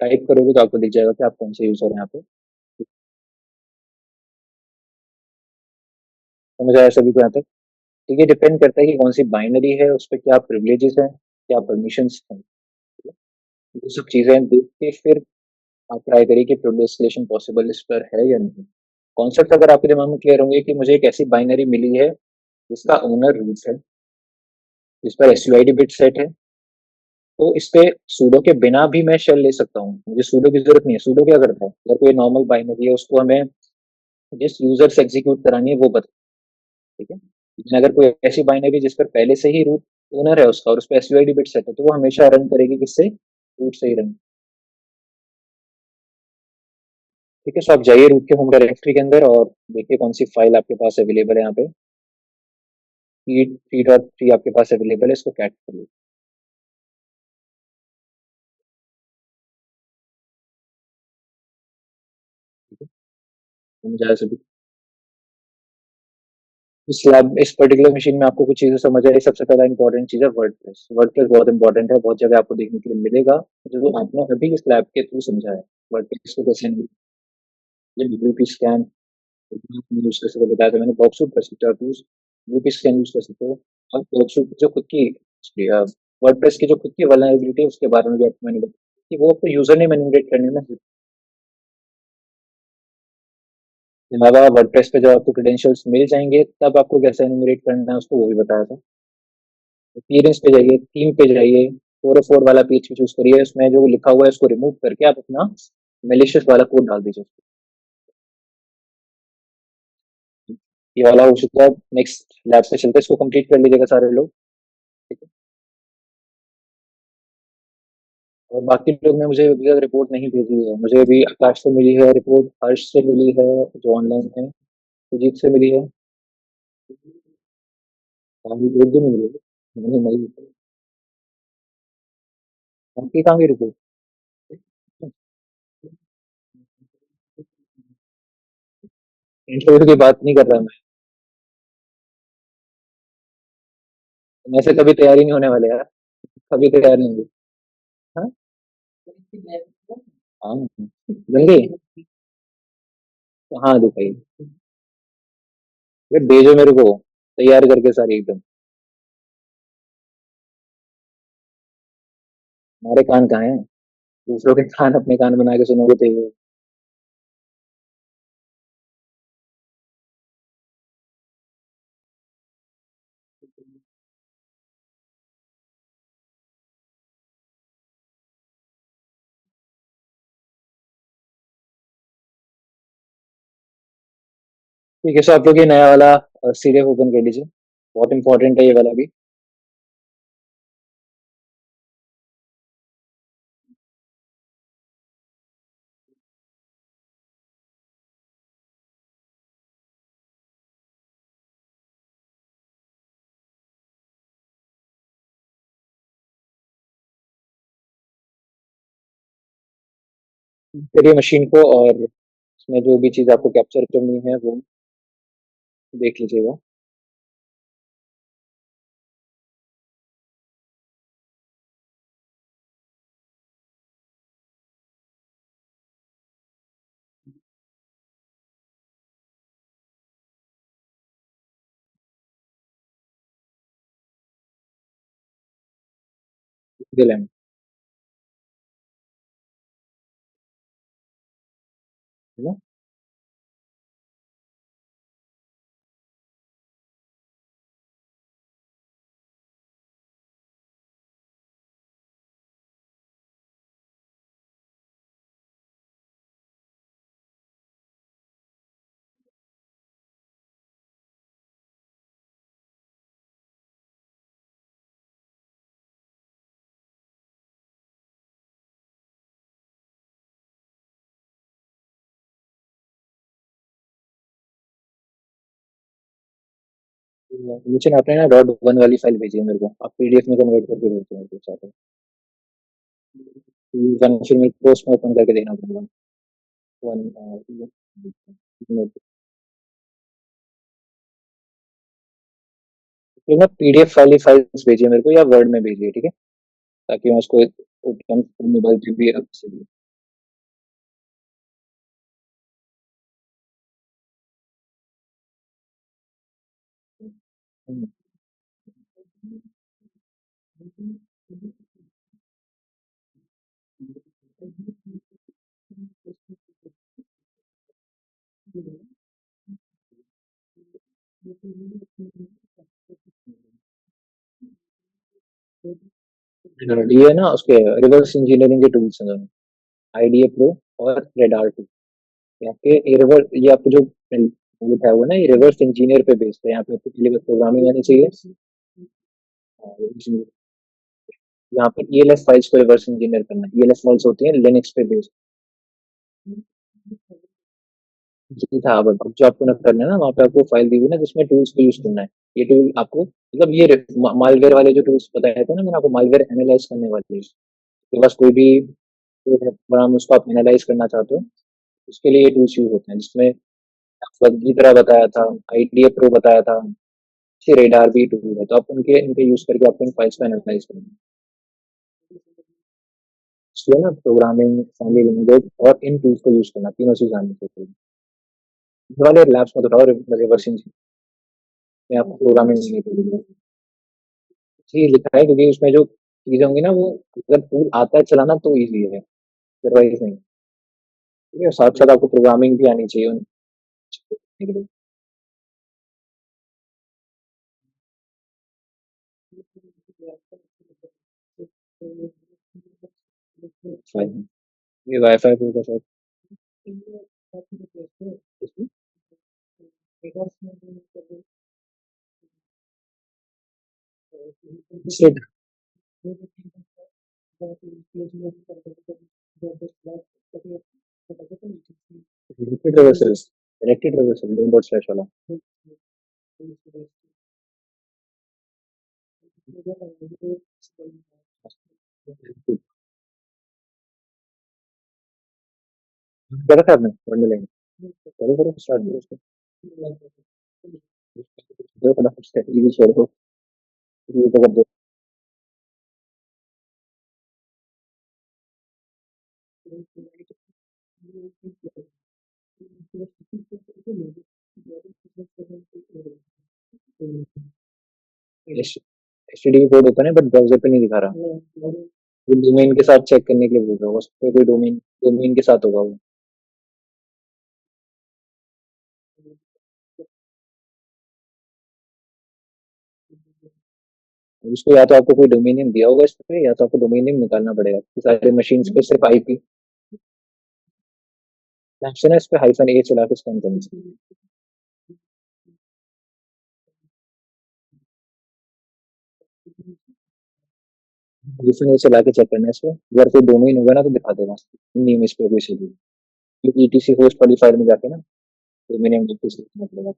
टाइप करोगे तो आपको दिख जाएगा कि आप कौन से यूजर हैं यहाँ पे। समझ आया सभी को यहाँ तक? ठीक है, डिपेंड करता है कि कौन सी बाइनरी है, उस पर क्या प्रिविलेजेस हैं, क्या परमिशंस हैं। ये सब चीजें देख के फिर आप ट्राई करिए कि प्रिविलेज एस्केलेशन पॉसिबल इस पर है या नहीं। कॉन्सेप्ट अगर आपके दिमाग में क्लियर होंगे कि मुझे एक ऐसी बाइनरी मिली है जिसका ओनर रूट है, जिस पर एसयूआईडी बिट सेट है, तो इस पे सूडो के बिना भी मैं शेल ले सकता हूँ। मुझे सूडो की जरूरत नहीं है। सूडो क्या करता है, अगर कोई नॉर्मल बाइनरी है उसको हमें जिस यूजर से एग्जीक्यूट करानी है वो बता, ठीक है। लेकिन अगर कोई ऐसी बाइनरी जिस पर पहले से ही रूट ओनर है उसका, और उस पर एसयूआईडी बिट सेट है, तो वो हमेशा रन करेगी किससे? रूट से ही रन। ठीक है, सो आप जाइए रूट के होम डायरेक्टरी के अंदर और देखिए कौन सी फाइल आपके पास अवेलेबल है यहाँ पे। p3.3 आपके पास अवेलेबल है, इसको कैट करिए। ठीक है, तो मुझे ऐसे भी इस पर्टिकुलर मशीन में आपको कुछ चीजें समझ आई। सबसे पहला इंपॉर्टेंट चीज है वर्डप्रेस। वर्डप्रेस बहुत इंपॉर्टेंट है, बहुत जगह आपको देखने के लिए मिलेगा। जो आपने अभी इस लैब के थ्रू समझा है, वर्डप्रेस को कैसे यूपी स्कैन यूज कर सकते हो, बताया था मैंने। बॉक्सआउट कर सकते हो आप यूज, यूपी स्कैन यूज कर सकते हो। और बॉक्सआउट जो खुद की वर्डप्रेस की जो खुद की वल्नरेबिलिटी है उसके बारे में भी आपको मैंने बताया कि वो आपको यूजर ने मैनिपुलेट करने में। अलावा वर्डप्रेस पे जब आपको क्रेडेंशियल्स मिल जाएंगे, तब आपको कैसे एनुमरेट करना है उसको वो भी बताया था। अपीयरेंस पे जाइए, थीम पे जाइए, 404 वाला पेज भी चूज करिए। उसमें जो लिखा हुआ है उसको रिमूव करके आप अपना मेलिशियस वाला कोड डाल दीजिए। ये वाला हो चुका है। नेक्स्ट लैब पे चलते हैं, इसको कंप्लीट कर लीजिएगा सारे लोग। ठीक है। और बाकी लोग ने मुझे अभी तक रिपोर्ट नहीं भेजी है। मुझे अभी आकाश से मिली है रिपोर्ट, हर्ष से मिली है जो ऑनलाइन है, सुजीत से मिली है। अभी एक दिन मिली है, मैंने नहीं। बाकी कहाँ की रिपोर्ट? इंटरव्यू की बात नहीं कर रहा मैं। ऐसे कभी तैयारी नहीं होने वाले यार, कभी तैयार नहीं होगी। हाँ। हाँ, जल्दी। हाँ दिखाई, ये भेजो मेरे को तैयार करके सारी एकदम। हमारे कान कहाँ हैं? दूसरों के कान अपने कान बना के सुनोगे तो ये। ठीक है, सो आप लोग ये नया वाला सीरियल ओपन कर लीजिए। बहुत इंपॉर्टेंट है ये वाला भी। करिए मशीन को, और उसमें जो भी चीज़ आपको कैप्चर करनी है वो देख लीजिएगा। दिलैम, है ना? नीचे आपने ना डॉट वन वाली फाइल भेजी है मेरे को, आप पीडीएफ में कन्वर्ट करके भेजते हैं कुछ चाहते हैं। वन फिर मेरे को उसमें ओपन करके देखना पड़ेगा। वन तो ना पीडीएफ वाली फाइल्स भेजिए मेरे को, या वर्ड में भेजिए, ठीक है? ताकि मैं उसको ओपन मोबाइल पे भी अब से भी। हम्म, ये ना उसके रिवर्स इंजीनियरिंग के टूल्स हैं दोनों, आईडीए प्रो और रेडार टू। यहाँ पे ये रिवर्स, ये आपको जो लिखा है वो ना, ये रिवर्स इंजीनियर पे बेस्ड है। यहाँ पे आपको पहले बस प्रोग्रामिंग आनी चाहिए। यहाँ पे ईएलएस फाइल्स को रिवर्स इंजीनियर करना है। ईएलएस फाइल्स होती हैं लिनक्स पे बेस्ड। जी था, अब जो आपको ना करना है ना, वहाँ पे आपको फाइल दी हुई है ना जिसमें टूल्स को यूज करना है। ये टूल आपको मतलब ये मालवेयर वाले जो टूल्स बताए थे ना मैंने आपको, मालवेयर एनालाइज करने वाले, आपके पास कोई भी प्रोग्राम उसको आप एनालाइज करना चाहते हो, उसके लिए ये टूल्स यूज होते हैं, जिसमें की तरह बताया था, आईडीए प्रो बताया था, रेडार भी टूल है, तो आप उनके इनके यूज करके आपको इन फाइल्स को एनालाइज करना है। इसलिए ना प्रोग्रामिंग, असेंबली लैंग्वेज और इन टूल्स को यूज करना, तीनों चीज आनी चाहिए। ये वाले लैब्स में तो उठाओ, रिवर्स में आपको प्रोग्रामिंग नहीं पड़ेगी। इसलिए लिखा है क्योंकि उसमें जो चीजें होंगी ना वो, अगर टूल आता है चलाना तो ईजी है, अदरवाइज नहीं। ठीक है, साथ साथ आपको प्रोग्रामिंग भी आनी चाहिए उन चीज़ों के लिए। फाइन। ये वाईफाई पे होगा शायद। Set directed reversal, directed reversal dot dot slash वाला। क्या रखा आपने पढ़ने लाइन? करो करो स्टार्ट करो उसको। दो फटाफट से ये भी छोड़ दो, ये तो कर दो। एचटीटीपी कोड ओपन है बट ब्राउजर पे नहीं दिखा रहा। वो डोमेन के साथ चेक करने के लिए बोल रहा हूँ, उस पे कोई डोमेन, डोमेन के साथ होगा वो। उसको या तो आपको कोई डोमेन नेम दिया होगा इस पे, या तो आपको डोमेन नेम निकालना पड़ेगा कि सारे मशीन्स पे सिर्फ आईपी। ऑप्शन है इस पे हाइफन ए चला के स्कैन करना चाहिए। हाइफन ए चला के चेक करना है इस पे, अगर कोई डोमेन होगा ना तो दिखा देगा नेम इस पे कोई से भी। ईटीसी होस्ट वाली फाइल में जाके ना डोमेन नेम लिख के सर्च करना पड़ेगा।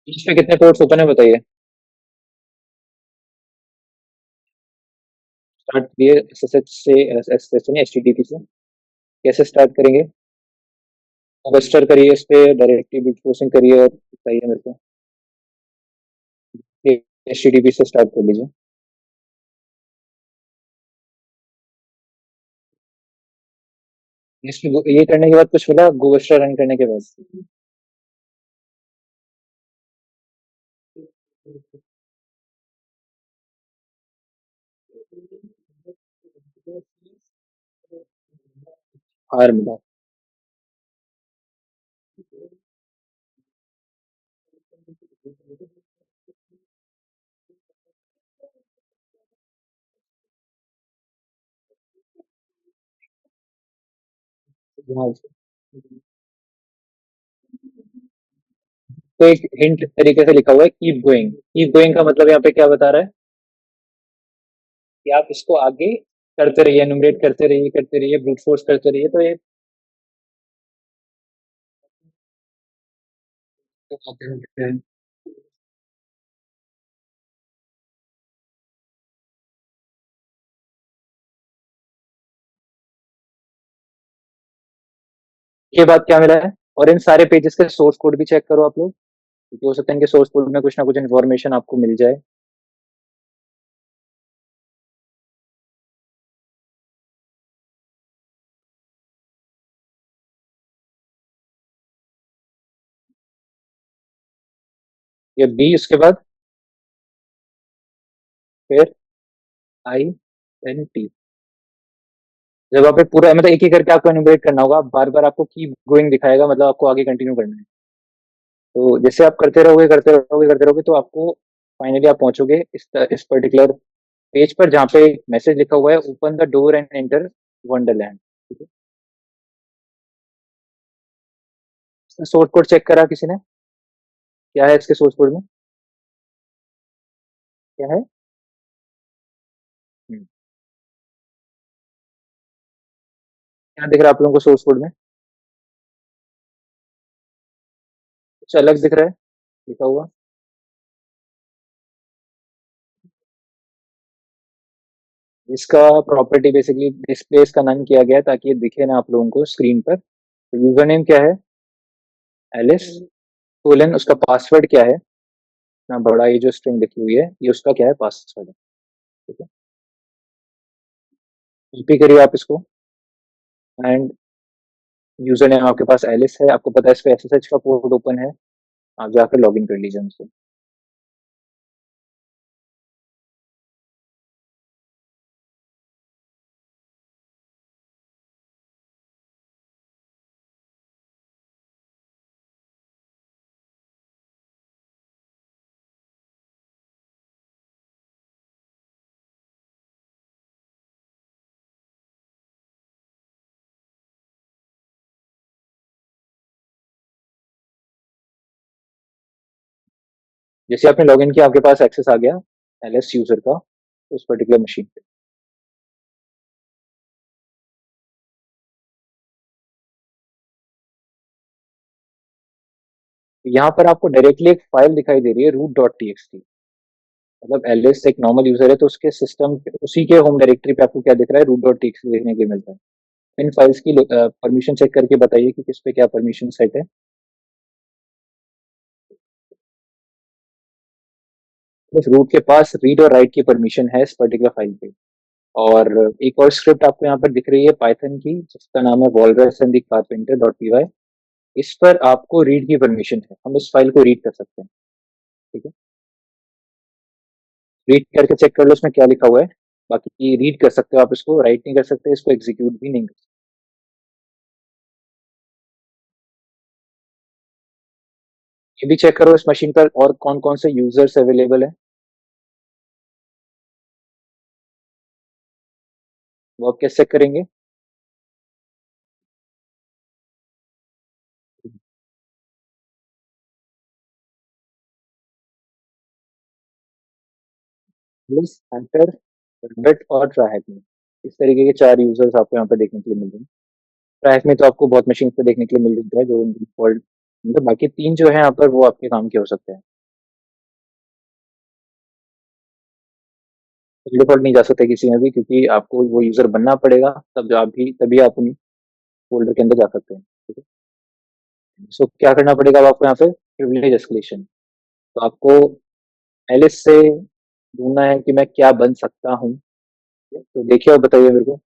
इस पे कितने पोर्ट्स ओपन है बताइए? स्टार्ट करिए एसएसएच से, एसएसएच नहीं, एचटीटीपी से। कैसे स्टार्ट करेंगे? रजिस्टर करिए इस पे, डायरेक्टली बिट पोस्टिंग करिए और बताइए मेरे को। एचटीटीपी से स्टार्ट कर लीजिए। इसमें ये करने के बाद कुछ मिला गूगल रन करने के बाद? हार मिला। हाँ। तो एक हिंट तरीके से लिखा हुआ है कीप गोइंग। कीप गोइंग का मतलब यहाँ पे क्या बता रहा है कि आप इसको आगे करते रहिए, एनुमरेट करते रहिए, ब्रूट फोर्स करते रहिए, तो ये के बाद क्या मिला है? और इन सारे पेजेस के सोर्स कोड भी चेक करो आप लोग, क्योंकि हो सकता है इनके सोर्स कोड में कुछ ना कुछ इन्फॉर्मेशन आपको मिल जाए। ये बी, उसके बाद फिर आई एन टी। जब आप ये पूरा मतलब एक ही करके आपको एनुमरेट करना होगा, बार बार आपको कीप गोइंग दिखाएगा, मतलब आपको आगे कंटिन्यू करना है। तो जैसे आप करते रहोगे तो आपको फाइनली आप पहुंचोगे इस पर्टिकुलर पेज पर, जहाँ पे एक मैसेज लिखा हुआ है open the door and enter Wonderland. ठीक है। सोर्स कोड चेक करा किसी ने? क्या है इसके सोर्स कोड में? क्या है? हम्म, क्या दिख रहा है आप लोगों को सोर्स कोड में? कुछ अलग दिख रहा है लिखा हुआ? इसका प्रॉपर्टी बेसिकली डिस्प्ले इसका नन किया गया है ताकि ये दिखे ना आप लोगों को स्क्रीन पर। तो यूजर नेम क्या है? एलिस कोलन, उसका पासवर्ड क्या है? ना बड़ा ये जो स्ट्रिंग लिखी हुई है ये उसका क्या है? पासवर्ड है। ठीक है। कॉपी करिए आप इसको। एंड यूजर नेम आपके पास एलिस है, आपको पता है इस पे एसएसएच का पोर्ट ओपन है, आप जाकर लॉग इन कर लीजिए उनसे। जैसे आपने लॉग इन किया आपके पास एक्सेस आ गया एलएस यूजर का उस पर्टिकुलर मशीन पे। यहाँ पर आपको डायरेक्टली एक फाइल दिखाई दे रही है root dot T X T. मतलब एलएस एक नॉर्मल यूजर है तो उसके सिस्टम उसी के होम डायरेक्टरी पे आपको क्या दिख रहा है? Root dot T X T देखने के लिए मिलता है। इन फाइल्स की परमिशन चेक करके बताइए कि किस पे क्या परमिशन सेट है। बस रूट के पास रीड और राइट की परमिशन है इस पर्टिकुलर फाइल पे। और एक और स्क्रिप्ट आपको यहाँ पर दिख रही है पाइथन की, जिसका नाम है walrus and the carpenter dot P Y. इस पर आपको रीड की परमिशन है, हम इस फाइल को रीड कर सकते हैं। ठीक है। रीड करके चेक कर लो इसमें क्या लिखा हुआ है। बाकी रीड कर सकते हो आप इसको, राइट नहीं कर सकते, इसको एग्जीक्यूट भी नहीं कर सकते। ये भी चेक करो इस मशीन पर और कौन कौन से यूजर्स अवेलेबल है, वो आप कैसे चेक करेंगे? प्लस एंटर बिट और ट्रैक में। इस तरीके के चार यूजर्स आपको यहाँ पे देखने के लिए मिल रहे हैं। ट्रैक में तो आपको बहुत मशीन पे देखने के लिए मिल जाता है जो डिफॉल्ट, मतलब बाकी तीन जो है यहाँ पर वो आपके काम के हो सकते हैं। डिफॉल्ट नहीं जा सकते किसी में भी, क्योंकि आपको वो यूजर बनना पड़ेगा, तब आप भी तभी आप उन फोल्डर के अंदर जा सकते हैं, ठीक है। सो क्या करना पड़ेगा अब आपको यहाँ पे, प्रिविलेज एस्केलेशन। तो आपको एलिस से ढूंढना है कि मैं क्या बन सकता हूँ। तो देखिए और बताइए मेरे को।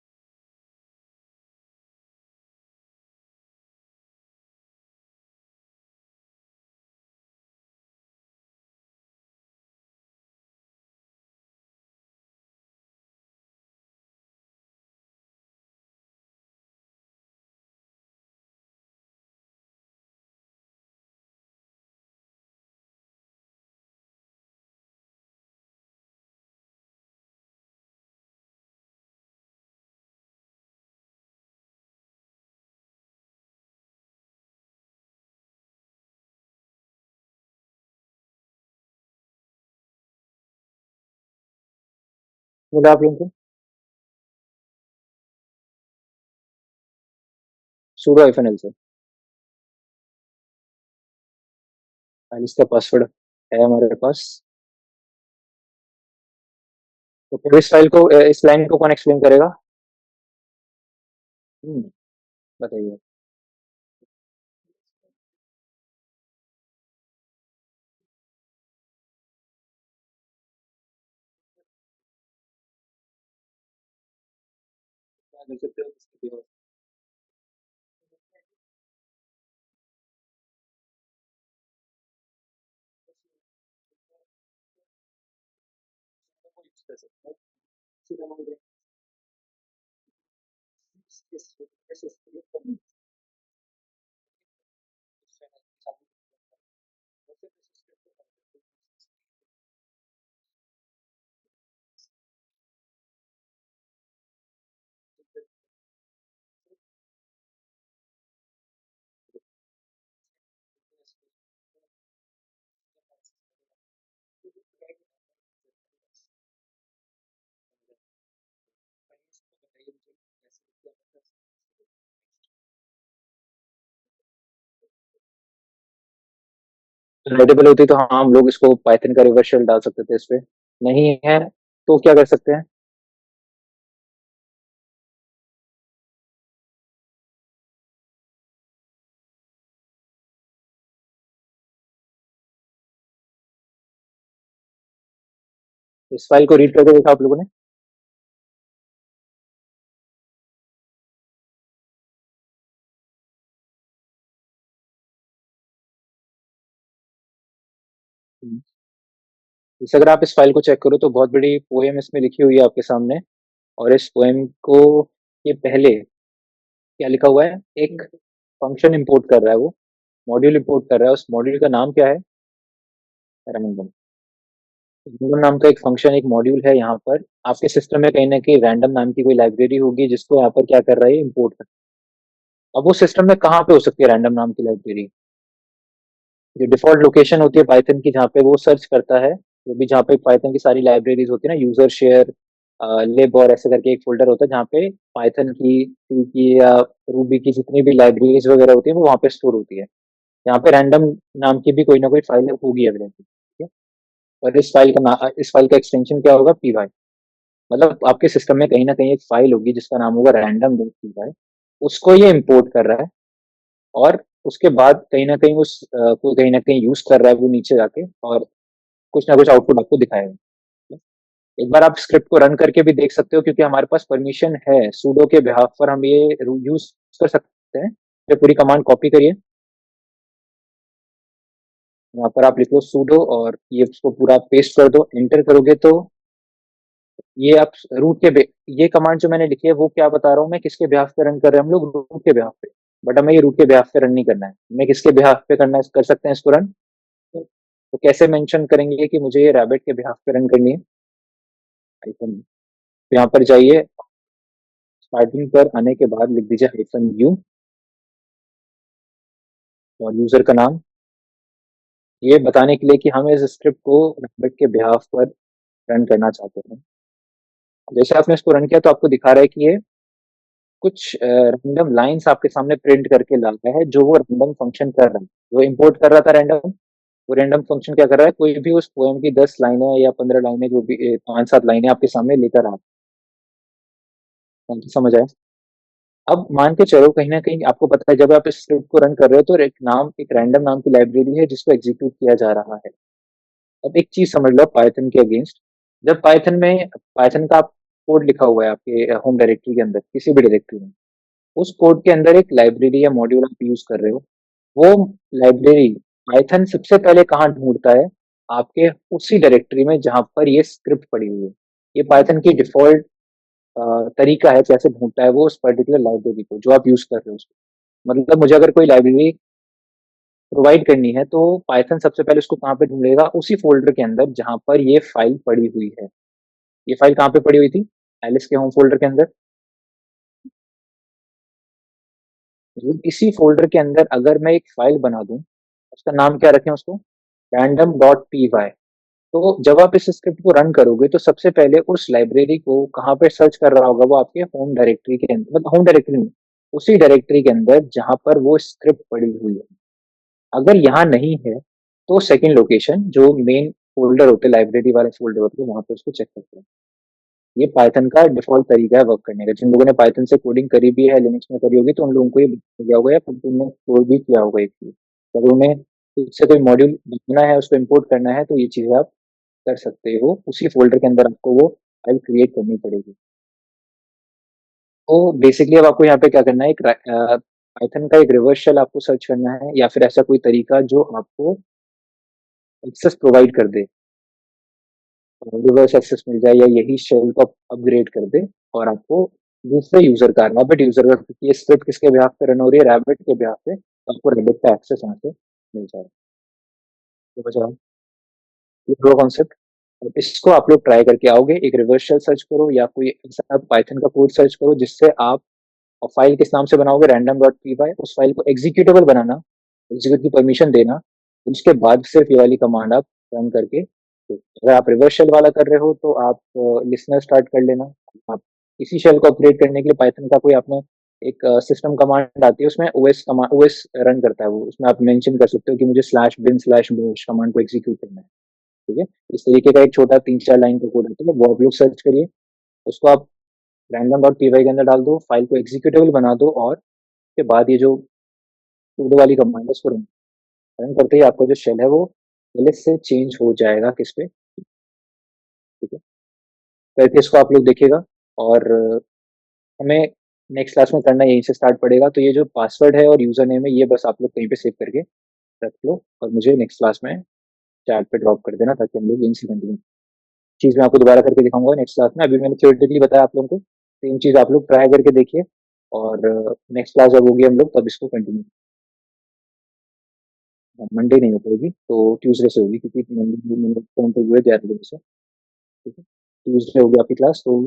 मिला आप लोगों को sudo -l से एलिस का पासवर्ड है हमारे पास। तो फिर इस फाइल को इस लाइन को कौन एक्सप्लेन करेगा? बताइए। क्या कर सकते हो इसके लिए? कर सकते हो। सीधा बोल रहे हैं, राइटेबल होती तो हाँ हम लोग इसको पाइथन का रिवर्स शेल डाल सकते थे इस पे। नहीं है तो क्या कर सकते हैं? इस फाइल को रीड करके देखा आप लोगों ने? इस अगर आप इस फाइल को चेक करो तो बहुत बड़ी पोएम इसमें लिखी हुई है आपके सामने। और इस पोएम को ये पहले क्या लिखा हुआ है, एक फंक्शन इंपोर्ट कर रहा है वो, मॉड्यूल इंपोर्ट कर रहा है, उस मॉड्यूल का नाम क्या है? रैंडम। रैंडम नाम का एक फंक्शन, एक मॉड्यूल है यहाँ पर। आपके सिस्टम में कहीं ना कहीं रैंडम नाम की कोई लाइब्रेरी होगी जिसको यहाँ पर क्या कर रहा है, इंपोर्ट कर। अब वो सिस्टम में कहाँ पे हो सकती है रैंडम नाम की लाइब्रेरी? जो डिफॉल्ट लोकेशन होती है पाइथन की जहाँ पे वो सर्च करता है, जो भी जहाँ पे पाइथन की सारी लाइब्रेरीज होती है ना, यूजर शेयर, लिब और ऐसे करके एक फोल्डर होता है जहाँ पे पाइथन की, सी की या रूबी की जितनी भी लाइब्रेरीज वगैरह होती है वो वहाँ पे स्टोर होती है। यहाँ पे रैंडम नाम की भी कोई ना कोई फाइल होगी एविडेंटली, ठीक है। और इस फाइल का एक्सटेंशन क्या होगा, पी वाई। मतलब आपके सिस्टम में कहीं ना कहीं एक फाइल होगी जिसका नाम होगा रैंडम डॉट पी वाई। उसको ये इम्पोर्ट कर रहा है और उसके बाद कहीं ना कहीं को कहीं ना कहीं यूज कर रहा है वो नीचे जाके, और कुछ ना कुछ आउटपुट आपको दिखाएगा। एक बार आप स्क्रिप्ट को रन करके भी देख सकते हो, क्योंकि हमारे पास परमिशन है सूडो के बिहाफ पर, हम ये यूज कर सकते हैं। ये पूरी कमांड कॉपी करिए, यहाँ पर आप लिख लो सूडो और ये उसको पूरा पेस्ट कर दो, एंटर करोगे तो ये आप रूट के ये कमांड जो मैंने लिखी है वो क्या बता रहा हूँ मैं, किसके बिहाफ पे रन कर रहे हैं हम लोग, रूट के बिहाफ पे। बट हमें ये रूट के बिहाफ पे रन नहीं करना है, हमें किसके बिहाफ पे करना है, कर सकते हैं इसको रन। तो कैसे मेंशन करेंगे कि मुझे ये रैबिट के बिहाफ पे रन करनी है? हाइफन, यहाँ पर जाइए, स्टार्टिंग पर आने के बाद लिख दीजिए हाइफन यू और यूजर का नाम, ये बताने के लिए कि हम इस स्क्रिप्ट को रैबिट के बिहाफ पर रन करना चाहते हैं। जैसे आपने इसको रन किया तो आपको दिखा रहा है कि ये कुछ रैंडम लाइंस आपके सामने प्रिंट करके ला रहा है, जो वो रैंडम फंक्शन कर रहा है, वो इंपोर्ट कर रहा था रैंडम। वो रैंडम फंक्शन क्या कर रहा है, कोई भी उस पोएम की 10 लाइनें या 15 लाइनें, जो भी 5-7 लाइनें आपके सामने लेकर आ, समझ आया? अब मान के चलो कहीं ना कहीं आपको पता है जब आप इस स्क्रिप्ट को रन कर रहे हो तो एक रैंडम नाम की लाइब्रेरी है जिसको एग्जीक्यूट किया जा रहा है। अब एक चीज समझ लो पाइथन के अगेंस्ट, जब पाइथन का आप कोड लिखा हुआ है आपके होम डायरेक्टरी के अंदर, किसी भी डायरेक्टरी में, उस कोड के अंदर एक लाइब्रेरी या मॉड्यूल आप यूज कर रहे हो, वो लाइब्रेरी पाइथन सबसे पहले कहाँ ढूंढता है, आपके उसी डायरेक्टरी में जहां पर ये स्क्रिप्ट पड़ी हुई है। ये पाइथन की डिफॉल्ट तरीका है कैसे ढूंढता है वो उस पर्टिकुलर लाइब्रेरी को जो आप यूज कर रहे हो उसको। मतलब मुझे अगर कोई लाइब्रेरी प्रोवाइड करनी है तो पाइथन सबसे पहले उसको कहाँ पे ढूंढेगा, उसी फोल्डर के अंदर जहां पर ये फाइल पड़ी हुई है। ये फाइल कहाँ पे पड़ी हुई थी, एलिस के होम फोल्डर के अंदर। मतलब इसी फोल्डर के अंदर अगर मैं एक फाइल बना दूं, उसका नाम क्या रखें उसको, random.py। तो जब आप इस स्क्रिप्ट को रन करोगे तो सबसे पहले उस लाइब्रेरी को कहाँ पे सर्च कर रहा होगा, वो आपके होम डायरेक्टरी के अंदर, मतलब होम डायरेक्टरी में, उसी डायरेक्टरी के अंदर जहां पर वो स्क्रिप्ट पड़ी हुई है। अगर यहाँ नहीं है तो सेकंड लोकेशन जो मेन फोल्डर होते हैं, लाइब्रेरी वाले फोल्डर होते हैं, वहां पे उसको चेक करते हैं। ये पाइथन का डिफॉल्ट तरीका है वर्क करने का। जिन लोगों ने पाइथन से कोडिंग करी भी है, लिनक्स में करी होगी, तो उन लोगों को ये गया होगा या फिर तुमने कोड भी किया होगा एक चीज। अगर उन्हें खुद से कोई मॉड्यूल बनाना है, उसको इम्पोर्ट करना है, तो ये चीजें आप कर सकते हो। उसी फ़ोल्डर के अंदर आपको वो फाइल क्रिएट करनी पड़ेगी। तो बेसिकली अब आपको यहाँ पे क्या करना है, पाइथन का एक रिवर्स शेल आपको सर्च करना है, या फिर ऐसा कोई तरीका जो आपको एक्सेस प्रोवाइड कर दे, रिवर्स एक्सेस मिल जाए, या यही शेल को अपग्रेड कर दे और आपको दूसरे यूजर का, रैबिट यूजर का, क्योंकि ये स्क्रिप्ट किसके बिहाफ पे रन हो रही है, रैबिट के बिहाफ पे, तो आपको रैबिट का एक्सेस यहाँ से मिल जाएगा। तो बचा ये दो कॉन्सेप्ट। अब इसको आप लोग ट्राई करके आओगे, एक रिवर्स शेल सर्च करो या कोई ऐसा पाइथन का कोड सर्च करो जिससे आप, और फाइल किस नाम से बनाओगे, random.py, उस फाइल को एग्जीक्यूटेबल बनाना, एग्जीक्यूट की परमिशन देना, उसके बाद सिर्फ ये वाली कमांड आप रन करके, तो अगर आप रिवर्स शेल वाला कर रहे हो तो आप लिसनर स्टार्ट कर लेना। आप इसी शेल को अपग्रेड करने के लिए पाइथन का कोई आपने एक सिस्टम कमांड आती है, उसमें ओएस रन करता है वो, उसमें आप मेंशन कर सकते हो कि मुझे /bin/bash कमांड को एग्जीक्यूट करना है। ठीक है, इस तरीके का एक छोटा 3-4 लाइन का कोड होता है, वो आप लोग सर्च करिए, उसको आप random.py के अंदर डाल दो, फाइल को एग्जीक्यूटेबल बना दो, और उसके बाद ये जो sudo वाली कमांड है उसको रन रन करते ही आपका जो शेल है वो पहले से चेंज हो जाएगा किस पे। ठीक है, करके इसको आप लोग देखिएगा। और हमें नेक्स्ट क्लास में करना यहीं से स्टार्ट पड़ेगा, तो ये जो पासवर्ड है और यूजर नेम है ये बस आप लोग कहीं पे सेव करके रख लो, और मुझे नेक्स्ट क्लास में चैट पे ड्रॉप कर देना, ताकि हम लोग यहीं से कंटिन्यू। चीज़ मैं आपको दोबारा करके दिखाऊंगा नेक्स्ट क्लास में। अभी मैंने थ्योरेटिकली बताया आप लोगों को, सेम चीज़ आप लोग ट्राई करके देखिए, और नेक्स्ट क्लास जब होगी हम लोग तब इसको कंटिन्यू। मंडे नहीं हो पाएगी तो ट्यूसडे से होगी, क्योंकि मंडे फोन पे हुए 11 बजे से। ठीक है, ट्यूसडे होगी आपकी क्लास। तो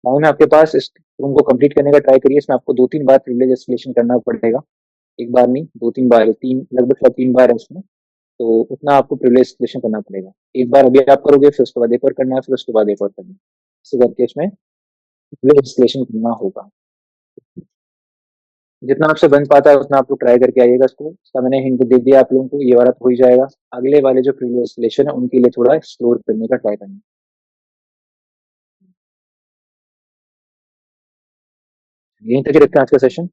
मैं आपके पास इस रूम को कंप्लीट करने का ट्राई करिए। इसमें आपको 2-3 बार प्रिविलेज एस्केलेशन करना पड़ेगा, एक बार नहीं 2-3 बार, तीन लगभग 3 बार है इसमें। तो उतना आपको प्रिविलेज एस्केलेशन करना पड़ेगा। एक बार अभी आप करोगे, फिर उसके बाद एक और करना है, फिर उसके बाद एक और करना है, इसी करके इसमें प्रिविलेज एस्केलेशन करना होगा। जितना आपसे बन पाता है उतना आप लोग ट्राई करके आइएगा इसको। इसका मैंने हिंट दे दिया आप लोगों को, ये वाला तो हो ही जाएगा। अगले वाले जो प्रीवियस इंस्टॉलेशन है उनके लिए थोड़ा एक्सप्लोर करने का ट्राई करना। यहीं तक ही रखते हैं आज का सेशन।